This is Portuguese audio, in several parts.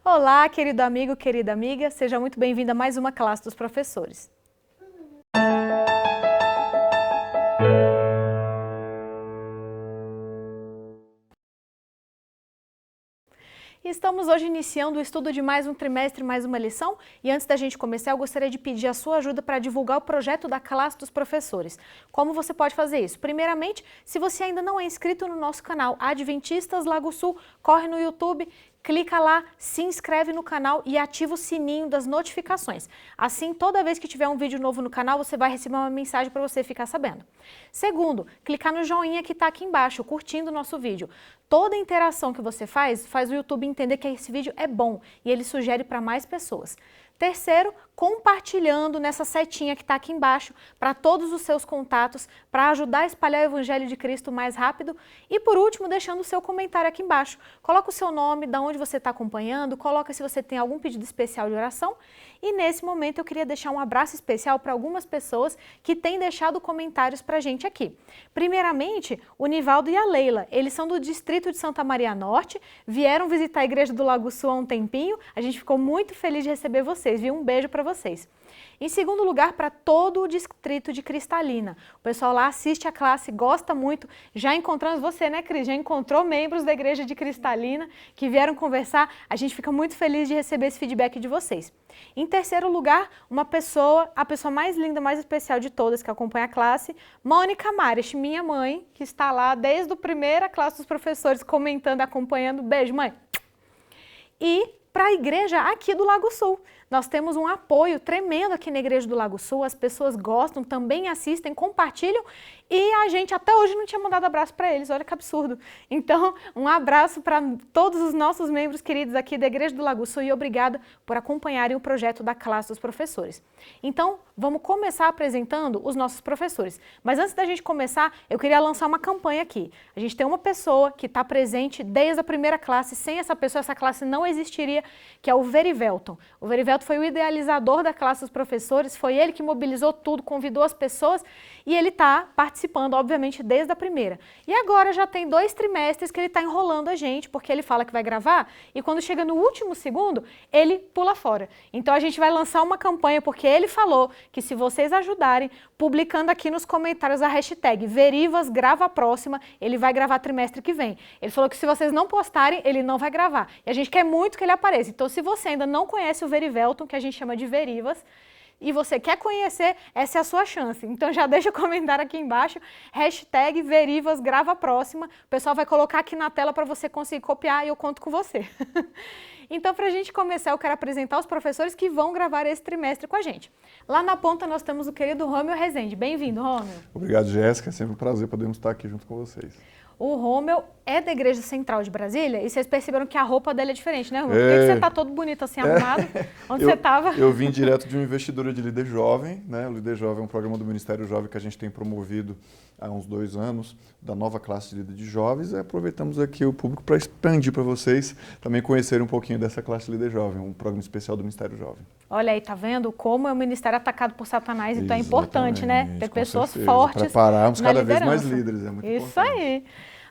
Olá, querido amigo, querida amiga, seja muito bem-vindo a mais uma classe dos professores. Estamos hoje iniciando o estudo de mais um trimestre, mais uma lição, e antes da gente começar, eu gostaria de pedir a sua ajuda para divulgar o projeto da classe dos professores. Como você pode fazer isso? Primeiramente, se você ainda não é inscrito no nosso canal Adventistas Lago Sul, corre no YouTube, clica lá, se inscreve no canal e ativa o sininho das notificações. Assim, toda vez que tiver um vídeo novo no canal, você vai receber uma mensagem para você ficar sabendo. Segundo, clicar no joinha que está aqui embaixo, curtindo o nosso vídeo. Toda interação que você faz o YouTube entender que esse vídeo é bom e ele sugere para mais pessoas. Terceiro, compartilhando nessa setinha que está aqui embaixo para todos os seus contatos, para ajudar a espalhar o Evangelho de Cristo mais rápido. E por último, deixando o seu comentário aqui embaixo. Coloca o seu nome, de onde você está acompanhando, coloca se você tem algum pedido especial de oração. E nesse momento eu queria deixar um abraço especial para algumas pessoas que têm deixado comentários para a gente aqui. Primeiramente, o Nivaldo e a Leila. Eles são do distrito de Santa Maria Norte, vieram visitar a igreja do Lago Sul há um tempinho. A gente ficou muito feliz de receber vocês, viu? Um beijo para vocês. Em segundo lugar, para todo o distrito de Cristalina. O pessoal lá assiste a classe, gosta muito. Já encontramos você, né, Cris? Já encontrou membros da igreja de Cristalina que vieram conversar. A gente fica muito feliz de receber esse feedback de vocês. Em terceiro lugar, a pessoa mais linda, mais especial de todas que acompanha a classe, Mônica Mares, minha mãe, que está lá desde a primeira classe dos professores, comentando, acompanhando. Beijo, mãe! E para a igreja aqui do Lago Sul. Nós temos um apoio tremendo aqui na igreja do Lago Sul, as pessoas gostam, também assistem, compartilham e a gente até hoje não tinha mandado abraço para eles, olha que absurdo. Então, um abraço para todos os nossos membros queridos aqui da igreja do Lago Sul e obrigada por acompanharem o projeto da classe dos professores. Então, vamos começar apresentando os nossos professores. Mas antes da gente começar, eu queria lançar uma campanha aqui. A gente tem uma pessoa que está presente desde a primeira classe, sem essa pessoa, essa classe não existiria, que é o Verivelton. O Verivelton foi o idealizador da classe dos professores, foi ele que mobilizou tudo, convidou as pessoas e ele está participando, obviamente, desde a primeira. E agora já tem 2 trimestres que ele está enrolando a gente, porque ele fala que vai gravar e quando chega no último segundo, ele pula fora. Então a gente vai lançar uma campanha, porque ele falou que se vocês ajudarem, publicando aqui nos comentários a hashtag Verivas grava a próxima, ele vai gravar trimestre que vem. Ele falou que se vocês não postarem, ele não vai gravar. E a gente quer muito que ele apareça. Então se você ainda não conhece o Verivelton, que a gente chama de Verivas, e você quer conhecer, essa é a sua chance. Então já deixa o comentário aqui embaixo, hashtag Verivas grava a próxima. O pessoal vai colocar aqui na tela para você conseguir copiar e eu conto com você. Então, para a gente começar, eu quero apresentar os professores que vão gravar esse trimestre com a gente. Lá na ponta nós temos o querido Rômeu Rezende. Bem-vindo, Rômeu. Obrigado, Jéssica. É sempre um prazer podermos estar aqui junto com vocês. O Rômeu é da Igreja Central de Brasília e vocês perceberam que a roupa dele é diferente, né, Rômeu? Por que você está todo bonito assim, arrumado? Onde você estava? Eu vim direto de uma investidura de Líder Jovem, né? O Líder Jovem é um programa do Ministério Jovem que a gente tem promovido há uns 2 anos, da nova classe de líder de jovens, e aproveitamos aqui o público para expandir para vocês também conhecerem um pouquinho dessa classe de líder jovem, um programa especial do Ministério Jovem. Olha aí, tá vendo como é um ministério atacado por Satanás, então é importante, né? Ter pessoas certeza. fortes. Prepararmos cada liderança. vez mais líderes, é muito importante. Isso aí.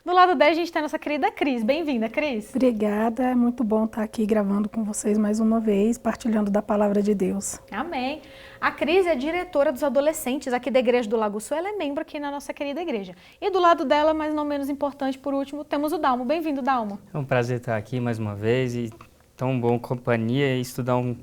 Do lado 10 a gente tem a nossa querida Cris. Bem-vinda, Cris. Obrigada, é muito bom estar aqui gravando com vocês mais uma vez, partilhando da palavra de Deus. Amém. A Cris é diretora dos adolescentes aqui da Igreja do Lago Sul, ela é membro aqui na nossa querida igreja. E do lado dela, mas não menos importante, por último, temos o Dalmo. Bem-vindo, Dalmo. É um prazer estar aqui mais uma vez e tão bom companhia e estudar um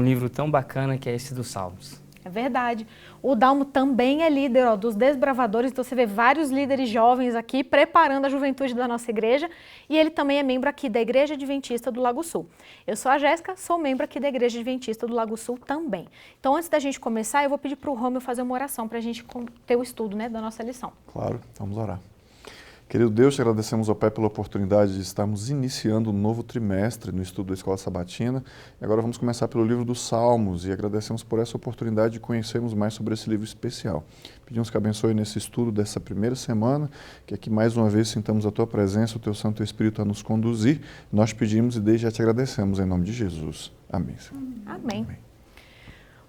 livro tão bacana que é esse dos Salmos. É verdade. O Dalmo também é líder dos desbravadores, então você vê vários líderes jovens aqui preparando a juventude da nossa igreja e ele também é membro aqui da Igreja Adventista do Lago Sul. Eu sou a Jéssica, sou membro aqui da Igreja Adventista do Lago Sul também. Então antes da gente começar, eu vou pedir para o Rômeu fazer uma oração para a gente ter o estudo, né, da nossa lição. Claro, vamos orar. Querido Deus, te agradecemos ao Pai pela oportunidade de estarmos iniciando um novo trimestre no estudo da Escola Sabatina. E agora vamos começar pelo livro dos Salmos e agradecemos por essa oportunidade de conhecermos mais sobre esse livro especial. Pedimos que abençoe nesse estudo dessa primeira semana, que aqui mais uma vez sintamos a Tua presença, o Teu Santo Espírito a nos conduzir. Nós pedimos e desde já te agradecemos em nome de Jesus. Amém. Amém.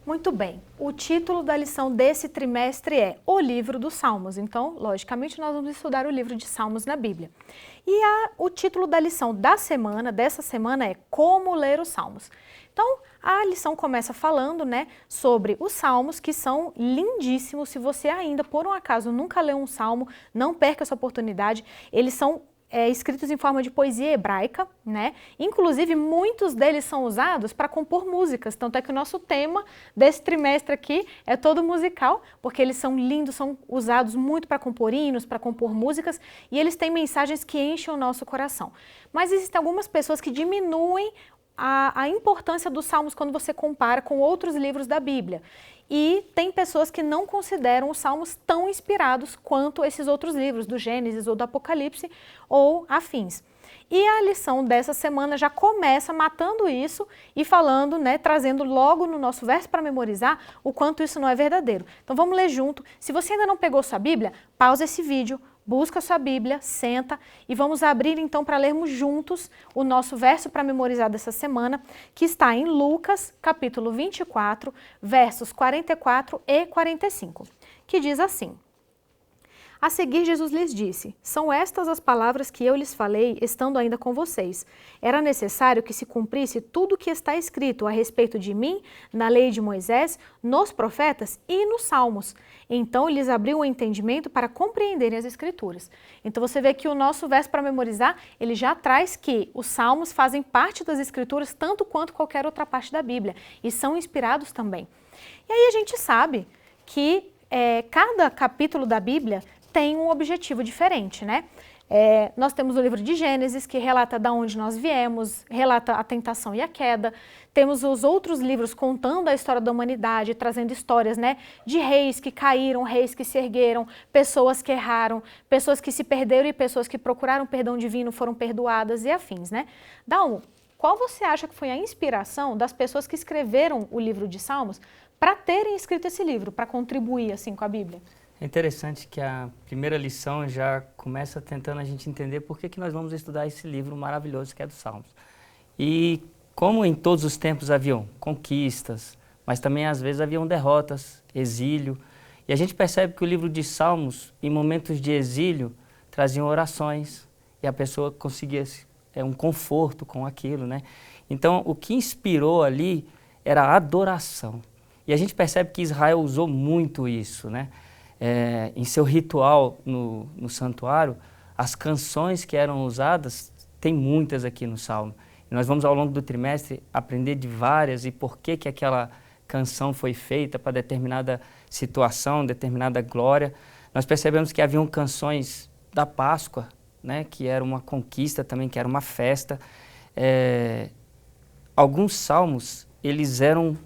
Muito bem, o título da lição desse trimestre é O Livro dos Salmos. Então, logicamente, nós vamos estudar o livro de Salmos na Bíblia. E o título da lição dessa semana é Como Ler os Salmos. Então, a lição começa falando, né, sobre os salmos, que são lindíssimos. Se você ainda, por um acaso, nunca leu um salmo, não perca essa oportunidade. Eles são escritos em forma de poesia hebraica, né? Inclusive, muitos deles são usados para compor músicas. Tanto é que o nosso tema desse trimestre aqui é todo musical, porque eles são lindos, são usados muito para compor hinos, para compor músicas, e eles têm mensagens que enchem o nosso coração. Mas existem algumas pessoas que diminuem a importância dos salmos quando você compara com outros livros da Bíblia. E tem pessoas que não consideram os salmos tão inspirados quanto esses outros livros, do Gênesis ou do Apocalipse ou afins. E a lição dessa semana já começa matando isso e falando, né, trazendo logo no nosso verso para memorizar o quanto isso não é verdadeiro. Então vamos ler junto. Se você ainda não pegou sua Bíblia, pausa esse vídeo, busca sua Bíblia, senta e vamos abrir então para lermos juntos o nosso verso para memorizar dessa semana, que está em Lucas, capítulo 24, versos 44 e 45, que diz assim: A seguir, Jesus lhes disse: São estas as palavras que eu lhes falei, estando ainda com vocês. Era necessário que se cumprisse tudo o que está escrito a respeito de mim, na lei de Moisés, nos profetas e nos salmos. Então, lhes abriu o entendimento para compreenderem as Escrituras. Então, você vê que o nosso verso para memorizar, ele já traz que os salmos fazem parte das Escrituras, tanto quanto qualquer outra parte da Bíblia, e são inspirados também. E aí a gente sabe que cada capítulo da Bíblia tem um objetivo diferente, né? Nós temos o livro de Gênesis, que relata de onde nós viemos, relata a tentação e a queda. Temos os outros livros contando a história da humanidade, trazendo histórias, né, de reis que caíram, reis que se ergueram, pessoas que erraram, pessoas que se perderam e pessoas que procuraram perdão divino, foram perdoadas e afins, né? Dalmo, qual você acha que foi a inspiração das pessoas que escreveram o livro de Salmos para terem escrito esse livro, para contribuir assim com a Bíblia? É interessante que a primeira lição já começa tentando a gente entender por que nós vamos estudar esse livro maravilhoso que é dos Salmos. E como em todos os tempos haviam conquistas, mas também às vezes haviam derrotas, exílio. E a gente percebe que o livro de Salmos, em momentos de exílio, traziam orações e a pessoa conseguia um conforto com aquilo, né? Então, o que inspirou ali era a adoração. E a gente percebe que Israel usou muito isso, né? Em seu ritual no santuário, as canções que eram usadas, tem muitas aqui no Salmo. E nós vamos ao longo do trimestre aprender de várias e por que aquela canção foi feita para determinada situação, determinada glória. Nós percebemos que haviam canções da Páscoa, né, que era uma conquista também, que era uma festa. Alguns salmos, eles eram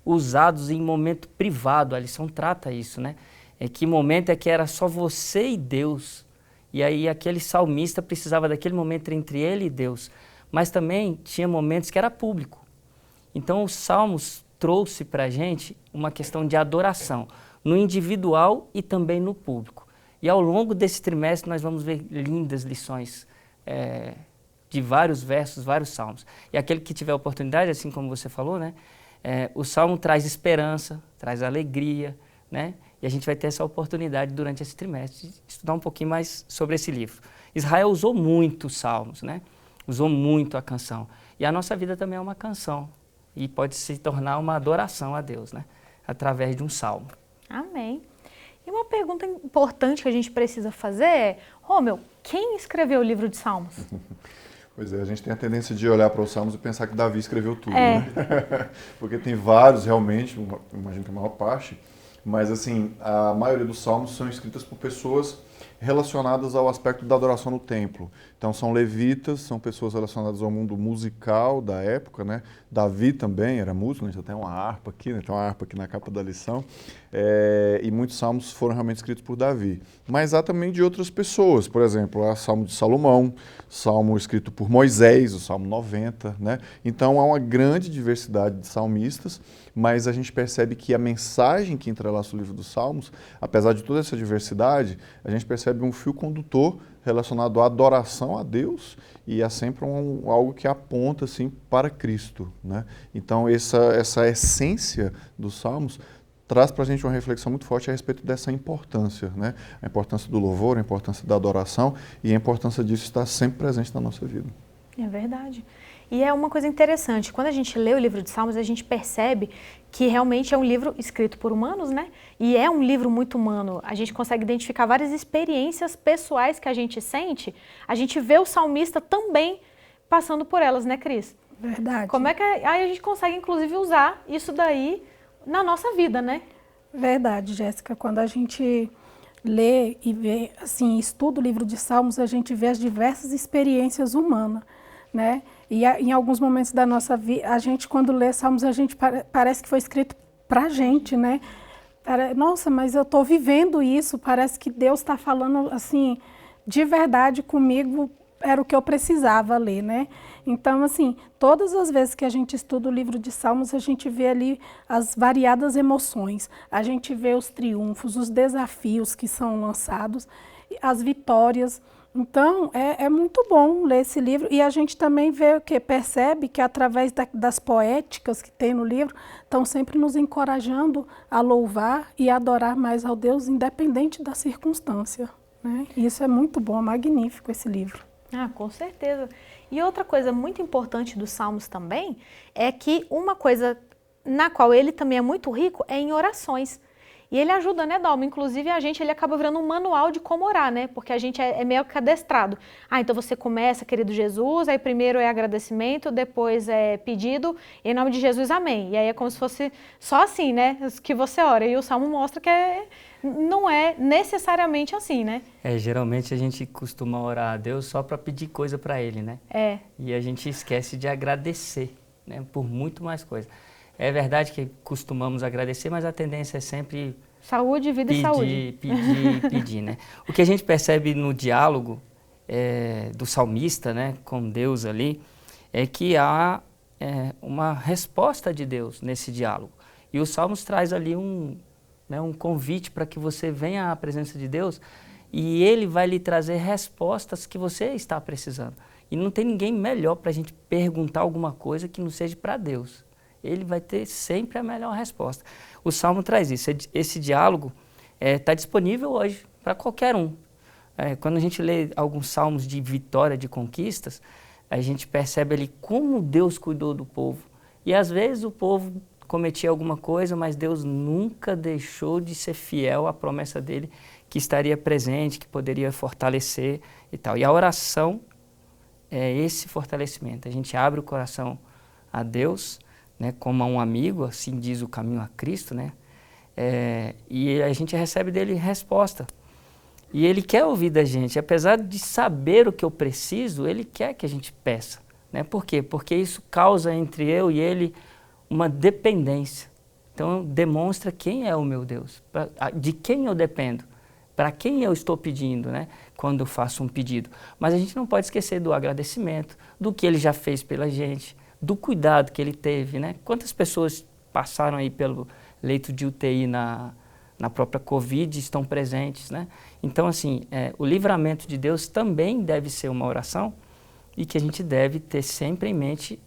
usados em momento privado, a lição trata isso, né? Que momento é que era só você e Deus, e aí aquele salmista precisava daquele momento entre ele e Deus, mas também tinha momentos que era público. Então os salmos trouxe para a gente uma questão de adoração, no individual e também no público. E ao longo desse trimestre nós vamos ver lindas lições de vários versos, vários salmos. E aquele que tiver oportunidade, assim como você falou, né? O Salmo traz esperança, traz alegria, né? E a gente vai ter essa oportunidade durante esse trimestre de estudar um pouquinho mais sobre esse livro. Israel usou muito os Salmos, né? Usou muito a canção. E a nossa vida também é uma canção e pode se tornar uma adoração a Deus, né? Através de um salmo. Amém. E uma pergunta importante que a gente precisa fazer é, Rômel, quem escreveu o livro de Salmos? Pois é, a gente tem a tendência de olhar para os Salmos e pensar que Davi escreveu tudo, né? Porque tem vários realmente, imagino que a maior parte, mas assim, a maioria dos Salmos são escritas por pessoas relacionadas ao aspecto da adoração no templo. Então são levitas, são pessoas relacionadas ao mundo musical da época, né? Davi também era músico, a gente tem uma harpa aqui, né? Tem uma harpa aqui na capa da lição, e muitos salmos foram realmente escritos por Davi. Mas há também de outras pessoas, por exemplo, há Salmo de Salomão, salmo escrito por Moisés, o Salmo 90, né? Então há uma grande diversidade de salmistas, mas a gente percebe que a mensagem que entrelaça o livro dos Salmos, apesar de toda essa diversidade, a gente percebe um fio condutor relacionado à adoração a Deus e é sempre algo que aponta assim, para Cristo, né? Então, essa essência dos Salmos traz para a gente uma reflexão muito forte a respeito dessa importância, né? A importância do louvor, a importância da adoração e a importância disso estar sempre presente na nossa vida. É verdade. E é uma coisa interessante, quando a gente lê o livro de Salmos, a gente percebe que realmente é um livro escrito por humanos, né? E é um livro muito humano. A gente consegue identificar várias experiências pessoais que a gente sente. A gente vê o salmista também passando por elas, né, Cris? Verdade. Como é que aí a gente consegue, inclusive, usar isso daí na nossa vida, né? Verdade, Jéssica. Quando a gente lê e vê, assim, estuda o livro de Salmos, a gente vê as diversas experiências humanas, né? E em alguns momentos da nossa vida, a gente, quando lê Salmos, a gente parece que foi escrito pra gente, né? Nossa, mas eu estou vivendo isso, parece que Deus está falando, assim, de verdade comigo, era o que eu precisava ler, né? Então, assim, todas as vezes que a gente estuda o livro de Salmos, a gente vê ali as variadas emoções, a gente vê os triunfos, os desafios que são lançados, as vitórias. Então, é muito bom ler esse livro e a gente também vê percebe que através das poéticas que tem no livro, estão sempre nos encorajando a louvar e adorar mais ao Deus, independente da circunstância, né? E isso é muito bom, magnífico esse livro. Ah, com certeza. E outra coisa muito importante dos Salmos também é que uma coisa na qual ele também é muito rico é em orações. E ele ajuda, né, Dalma? Inclusive ele acaba virando um manual de como orar, né? Porque a gente é meio que adestrado. Ah, então você começa, querido Jesus, aí primeiro é agradecimento, depois é pedido, em nome de Jesus, amém. E aí é como se fosse só assim, né, que você ora. E o Salmo mostra que não é necessariamente assim, né? Geralmente a gente costuma orar a Deus só para pedir coisa para Ele, né? E a gente esquece de agradecer, né, por muito mais coisa. É verdade que costumamos agradecer, mas a tendência é sempre saúde, vida e saúde. Pedir, né? O que a gente percebe no diálogo do salmista, né, com Deus ali, é que há uma resposta de Deus nesse diálogo. E os Salmos traz ali um convite para que você venha à presença de Deus e Ele vai lhe trazer respostas que você está precisando. E não tem ninguém melhor para a gente perguntar alguma coisa que não seja para Deus. Ele vai ter sempre a melhor resposta. O Salmo traz isso. Esse diálogo está disponível hoje para qualquer um. Quando a gente lê alguns salmos de vitória, de conquistas, a gente percebe ali como Deus cuidou do povo. E às vezes o povo cometia alguma coisa, mas Deus nunca deixou de ser fiel à promessa dele, que estaria presente, que poderia fortalecer e tal. E a oração é esse fortalecimento. A gente abre o coração a Deus, né, como a um amigo, assim diz o caminho a Cristo, né? E a gente recebe dele resposta. E ele quer ouvir da gente, apesar de saber o que eu preciso, ele quer que a gente peça, né? Por quê? Porque isso causa entre eu e ele uma dependência. Então demonstra quem é o meu Deus, de quem eu dependo, para quem eu estou pedindo, né? Quando eu faço um pedido. Mas a gente não pode esquecer do agradecimento, do que ele já fez pela gente, do cuidado que ele teve, né? Quantas pessoas passaram aí pelo leito de UTI na própria Covid estão presentes, né? Então, assim, o livramento de Deus também deve ser uma oração e que a gente deve ter sempre em mente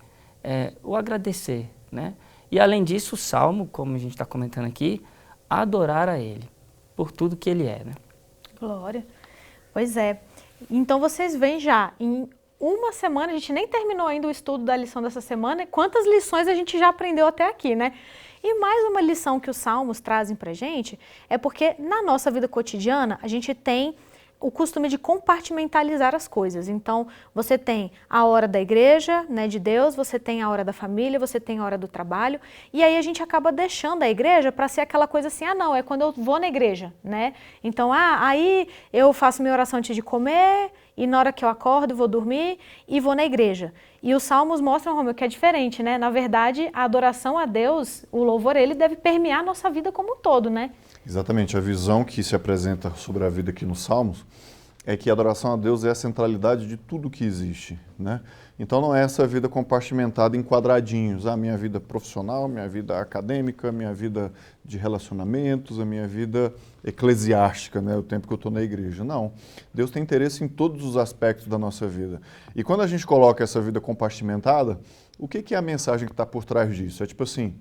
o agradecer, né? E, além disso, o Salmo, como a gente está comentando aqui, adorar a Ele por tudo que Ele é, né? Glória. Pois é. Então, vocês veem já em uma semana, a gente nem terminou ainda o estudo da lição dessa semana, quantas lições a gente já aprendeu até aqui, né? E mais uma lição que os Salmos trazem pra gente é porque na nossa vida cotidiana a gente tem o costume de compartimentalizar as coisas. Então, você tem a hora da igreja, né, de Deus, você tem a hora da família, você tem a hora do trabalho, e aí a gente acaba deixando a igreja para ser aquela coisa assim, não, é quando eu vou na igreja, né? Então, aí eu faço minha oração antes de comer, e na hora que eu acordo, vou dormir e vou na igreja. E os Salmos mostram, Romeu, que é diferente, né? Na verdade, a adoração a Deus, o louvor, ele deve permear a nossa vida como um todo, né? Exatamente. A visão que se apresenta sobre a vida aqui nos Salmos é que a adoração a Deus é a centralidade de tudo que existe, né? Então não é essa vida compartimentada em quadradinhos, a minha vida profissional, minha vida acadêmica, minha vida de relacionamentos, a minha vida eclesiástica, né, o tempo que eu estou na igreja. Não, Deus tem interesse em todos os aspectos da nossa vida. E quando a gente coloca essa vida compartimentada, o que é a mensagem que está por trás disso? É tipo assim,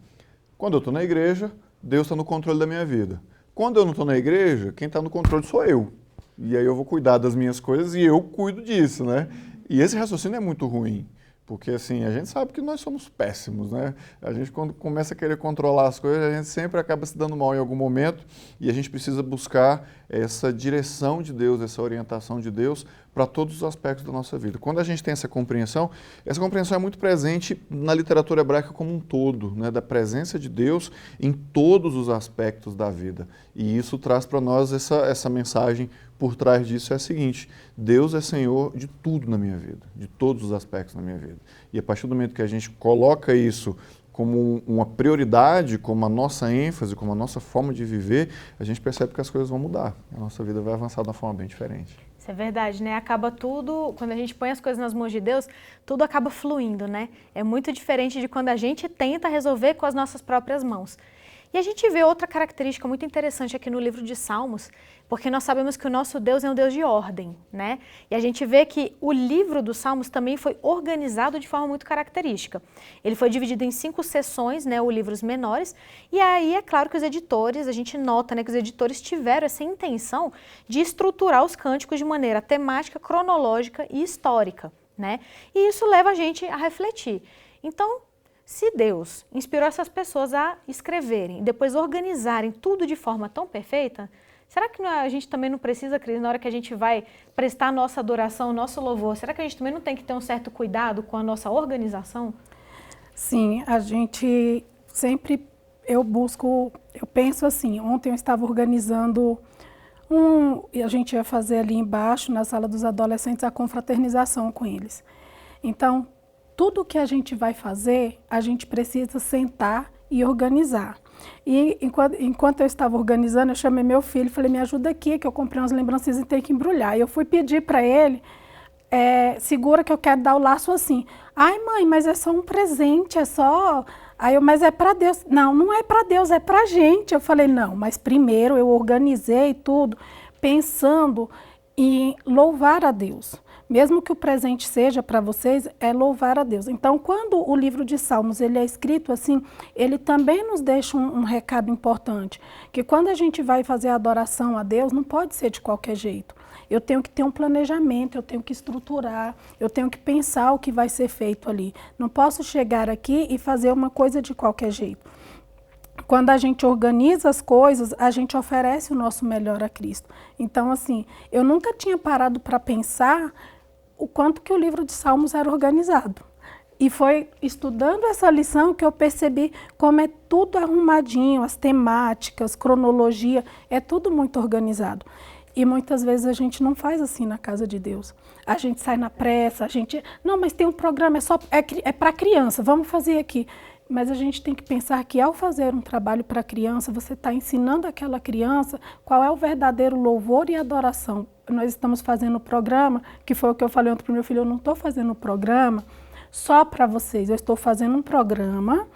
quando eu estou na igreja, Deus está no controle da minha vida. Quando eu não estou na igreja, quem está no controle sou eu. E aí eu vou cuidar das minhas coisas e eu cuido disso, né? E esse raciocínio é muito ruim, porque assim, a gente sabe que nós somos péssimos, né? A gente quando começa a querer controlar as coisas, a gente sempre acaba se dando mal em algum momento e a gente precisa buscar essa direção de Deus, essa orientação de Deus para todos os aspectos da nossa vida. Quando a gente tem essa compreensão é muito presente na literatura hebraica como um todo, né? Da presença de Deus em todos os aspectos da vida. E isso traz para nós essa mensagem por trás disso é a seguinte: Deus é Senhor de tudo na minha vida, de todos os aspectos da minha vida. E a partir do momento que a gente coloca isso como uma prioridade, como a nossa ênfase, como a nossa forma de viver, a gente percebe que as coisas vão mudar. A nossa vida vai avançar de uma forma bem diferente. Isso é verdade, né? Acaba tudo, quando a gente põe as coisas nas mãos de Deus, tudo acaba fluindo, né? É muito diferente de quando a gente tenta resolver com as nossas próprias mãos. E a gente vê outra característica muito interessante aqui no livro de Salmos, porque nós sabemos que o nosso Deus é um Deus de ordem, né? E a gente vê que o livro dos Salmos também foi organizado de forma muito característica. Ele foi dividido em 5 seções, né, ou livros menores, e aí é claro que os editores, a gente nota, né, que os editores tiveram essa intenção de estruturar os cânticos de maneira temática, cronológica e histórica, né? E isso leva a gente a refletir. Então, se Deus inspirou essas pessoas a escreverem e depois organizarem tudo de forma tão perfeita, será que a gente também não precisa, Cris, na hora que a gente vai prestar a nossa adoração, o nosso louvor, será que a gente também não tem que ter um certo cuidado com a nossa organização? Sim, a gente sempre, eu penso assim, ontem eu estava organizando e a gente ia fazer ali embaixo, na sala dos adolescentes, a confraternização com eles. Então, tudo que a gente vai fazer, a gente precisa sentar e organizar. E enquanto eu estava organizando, eu chamei meu filho e falei, me ajuda aqui, que eu comprei umas lembrancinhas e tenho que embrulhar. E eu fui pedir para ele, segura que eu quero dar o laço assim. Ai, mãe, mas é só um presente, é só... Aí eu, mas é para Deus. Não, não é para Deus, é para a gente. Eu falei, não, mas primeiro eu organizei tudo pensando em louvar a Deus. Mesmo que o presente seja para vocês, é louvar a Deus. Então, quando o livro de Salmos ele é escrito assim, ele também nos deixa um recado importante, que quando a gente vai fazer a adoração a Deus, não pode ser de qualquer jeito. Eu tenho que ter um planejamento, eu tenho que estruturar, eu tenho que pensar o que vai ser feito ali. Não posso chegar aqui e fazer uma coisa de qualquer jeito. Quando a gente organiza as coisas, a gente oferece o nosso melhor a Cristo. Então, assim, eu nunca tinha parado para pensar o quanto que o livro de Salmos era organizado. E foi estudando essa lição que eu percebi como é tudo arrumadinho, as temáticas, cronologia, é tudo muito organizado. E muitas vezes a gente não faz assim na casa de Deus. A gente sai na pressa, a gente... Não, mas tem um programa, é para criança, vamos fazer aqui. Mas a gente tem que pensar que ao fazer um trabalho para a criança, você está ensinando aquela criança qual é o verdadeiro louvor e adoração. Nós estamos fazendo o programa, que foi o que eu falei ontem para o meu filho, eu não estou fazendo o programa só para vocês, eu estou fazendo um programa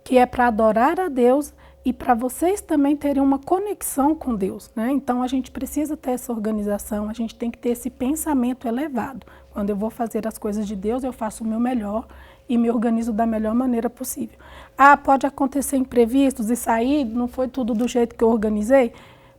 que é para adorar a Deus e para vocês também terem uma conexão com Deus, né? Então a gente precisa ter essa organização, a gente tem que ter esse pensamento elevado. Quando eu vou fazer as coisas de Deus, eu faço o meu melhor e me organizo da melhor maneira possível. Ah, pode acontecer imprevistos e sair, não foi tudo do jeito que eu organizei?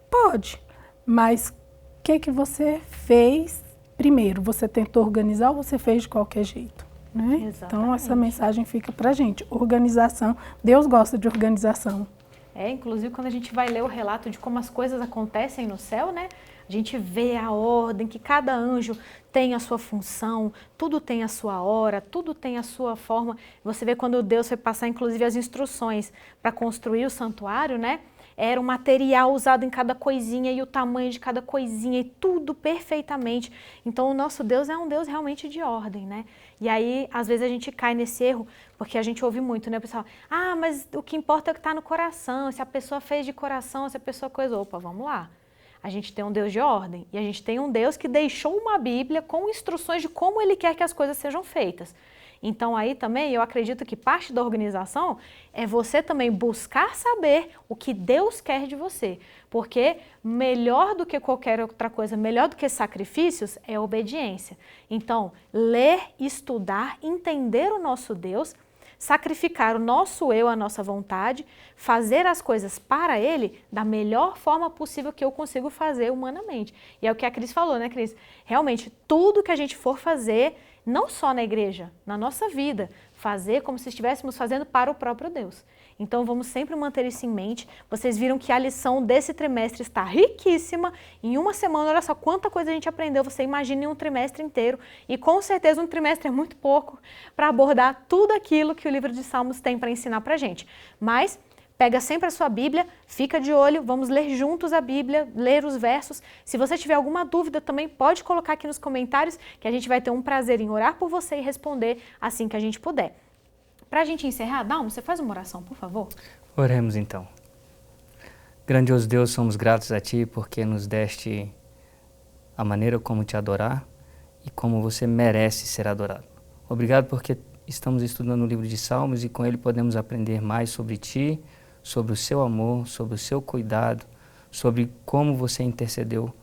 Pode, mas o que você fez primeiro? Você tentou organizar ou você fez de qualquer jeito? Né? Então essa mensagem fica pra gente, organização, Deus gosta de organização. Inclusive quando a gente vai ler o relato de como as coisas acontecem no céu, né? A gente vê a ordem, que cada anjo tem a sua função, tudo tem a sua hora, tudo tem a sua forma. Você vê quando Deus foi passar, inclusive, as instruções para construir o santuário, né? Era o material usado em cada coisinha e o tamanho de cada coisinha e tudo perfeitamente. Então, o nosso Deus é um Deus realmente de ordem, né? E aí, às vezes, a gente cai nesse erro, porque a gente ouve muito, né, pessoal? Ah, mas o que importa é o que está no coração, se a pessoa fez de coração, se a pessoa coisa. Opa, vamos lá. A gente tem um Deus de ordem e a gente tem um Deus que deixou uma Bíblia com instruções de como Ele quer que as coisas sejam feitas. Então aí também eu acredito que parte da organização é você também buscar saber o que Deus quer de você. Porque melhor do que qualquer outra coisa, melhor do que sacrifícios, é obediência. Então, ler, estudar, entender o nosso Deus, sacrificar o nosso eu, a nossa vontade, fazer as coisas para Ele da melhor forma possível que eu consigo fazer humanamente. E é o que a Cris falou, né, Cris? Realmente, tudo que a gente for fazer, não só na igreja, na nossa vida, fazer como se estivéssemos fazendo para o próprio Deus. Então vamos sempre manter isso em mente. Vocês viram que a lição desse trimestre está riquíssima. Em uma semana, olha só quanta coisa a gente aprendeu. Você imagina em um trimestre inteiro. E com certeza um trimestre é muito pouco para abordar tudo aquilo que o livro de Salmos tem para ensinar para a gente. Mas pega sempre a sua Bíblia, fica de olho, vamos ler juntos a Bíblia, ler os versos. Se você tiver alguma dúvida também pode colocar aqui nos comentários que a gente vai ter um prazer em orar por você e responder assim que a gente puder. Para a gente encerrar, Dalmo, você faz uma oração, por favor? Oremos então. Grandioso Deus, somos gratos a Ti porque nos deste a maneira como Te adorar e como você merece ser adorado. Obrigado porque estamos estudando o livro de Salmos e com ele podemos aprender mais sobre Ti, sobre o Seu amor, sobre o Seu cuidado, sobre como você intercedeu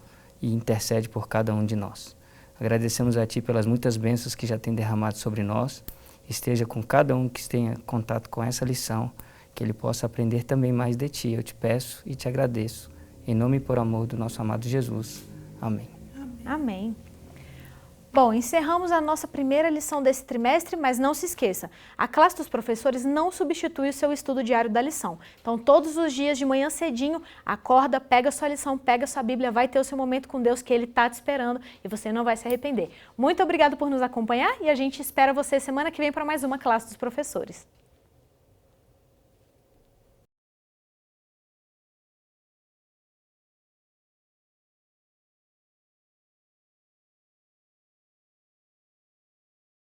e intercede por cada um de nós. Agradecemos a Ti pelas muitas bênçãos que já tem derramado sobre nós. Esteja com cada um que tenha contato com essa lição, que ele possa aprender também mais de Ti. Eu te peço e te agradeço. Em nome e por amor do nosso amado Jesus. Amém. Amém. Bom, encerramos a nossa primeira lição desse trimestre, mas não se esqueça, a classe dos professores não substitui o seu estudo diário da lição. Então, todos os dias de manhã cedinho, acorda, pega a sua lição, pega a sua Bíblia, vai ter o seu momento com Deus que Ele está te esperando e você não vai se arrepender. Muito obrigado por nos acompanhar e a gente espera você semana que vem para mais uma classe dos professores.